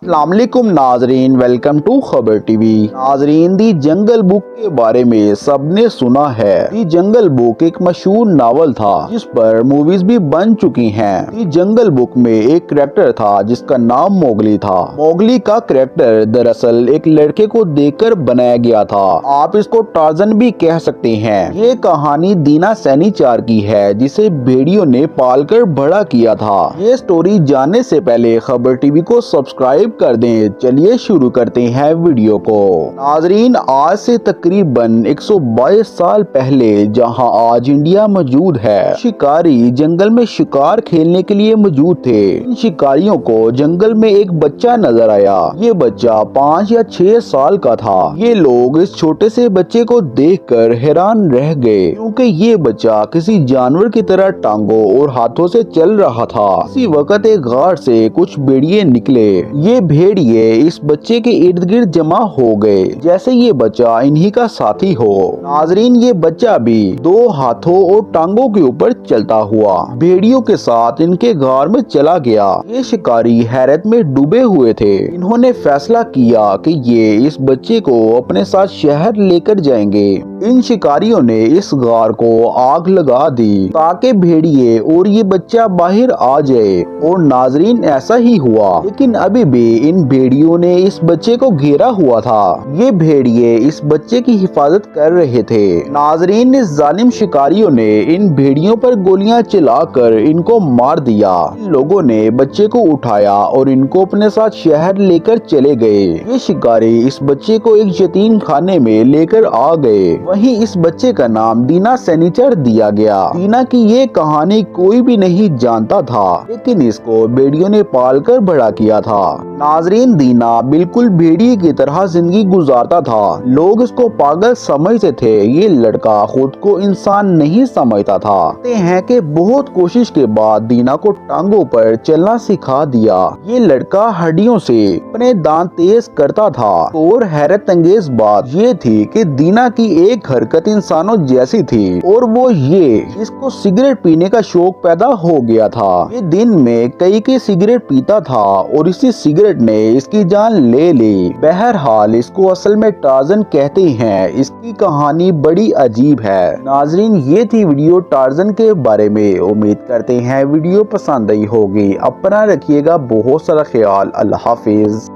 अस्सलाम वालेकुम नाजरीन, वेलकम टू खबर टीवी। नाजरीन, दी जंगल बुक के बारे में सबने सुना है। दी जंगल बुक एक मशहूर नावल था जिस पर मूवीज भी बन चुकी हैं। दी जंगल बुक में एक कैरेक्टर था जिसका नाम मोगली था। मोगली का कैरेक्टर दरअसल एक लड़के को देखकर बनाया गया था। आप इसको टार्जन भी कह सकते हैं। ये कहानी दीना सैनीचार की है जिसे भेड़ियों ने पालकर बड़ा किया था। ये स्टोरी जानने से पहले खबर टीवी को सब्सक्राइब कर दें। चलिए शुरू करते हैं वीडियो को। नाजरीन, आज से तकरीबन 122 साल पहले जहां आज इंडिया मौजूद है, शिकारी जंगल में शिकार खेलने के लिए मौजूद थे। इन शिकारियों को जंगल में एक बच्चा नजर आया। ये बच्चा 5 या 6 साल का था। ये लोग इस छोटे से बच्चे को देखकर हैरान रह गए क्योंकि ये बच्चा किसी जानवर की तरह टांगों और हाथों से चल रहा था। इसी वक्त एक गार से कुछ भेड़िए निकले। ये भेड़िए इस बच्चे के इर्द गिर्द जमा हो गए जैसे ये बच्चा इन्हीं का साथी हो। नाजरीन, ये बच्चा भी 2 हाथों और टांगों के ऊपर चलता हुआ भेड़ियों के साथ इनके गार में चला गया। ये शिकारी हैरत में डूबे हुए थे। इन्होंने फैसला किया कि ये इस बच्चे को अपने साथ शहर लेकर जाएंगे। इन शिकारियों ने इस गार को आग लगा दी ताकि भेड़िए और ये बच्चा बाहर आ जाए, और नाजरीन ऐसा ही हुआ। लेकिन अभी भी इन भेड़ियों ने इस बच्चे को घेरा हुआ था। ये भेड़िए इस बच्चे की हिफाजत कर रहे थे। नाजरीन, इस जालिम शिकारियों ने इन भेड़ियों पर गोलियां चलाकर इनको मार दिया। इन लोगों ने बच्चे को उठाया और इनको अपने साथ शहर लेकर चले गए। ये शिकारी इस बच्चे को एक यतीम खाने में लेकर आ गए। वहीं इस बच्चे का नाम दीना सैनीचार दिया गया। दीना की ये कहानी कोई भी नहीं जानता था, लेकिन इसको भेड़ियों ने पाल कर बड़ा किया था। नाजरीन, दीना बिल्कुल भेड़िए की तरह जिंदगी गुजारता था। लोग इसको पागल समझते थे। ये लड़का खुद को इंसान नहीं समझता था। कहते हैं कि बहुत कोशिश के बाद दीना को टांगों पर चलना सिखा दिया। ये लड़का हड्डियों से अपने दांत तेज करता था। और हैरत अंगेज बात ये थी कि दीना की एक हरकत इंसानों जैसी थी, और वो ये इसको सिगरेट पीने का शौक पैदा हो गया था। ये दिन में कई सिगरेट पीता था और इसी सिगरेट ने इसकी जान ले ली। बहरहाल इसको असल में टार्जन कहते हैं। इसकी कहानी बड़ी अजीब है। नाजरीन, ये थी वीडियो टार्जन के बारे में। उम्मीद करते हैं वीडियो पसंद आई होगी। अपना रखिएगा बहुत सारा ख्याल। अल्लाह हाफिज।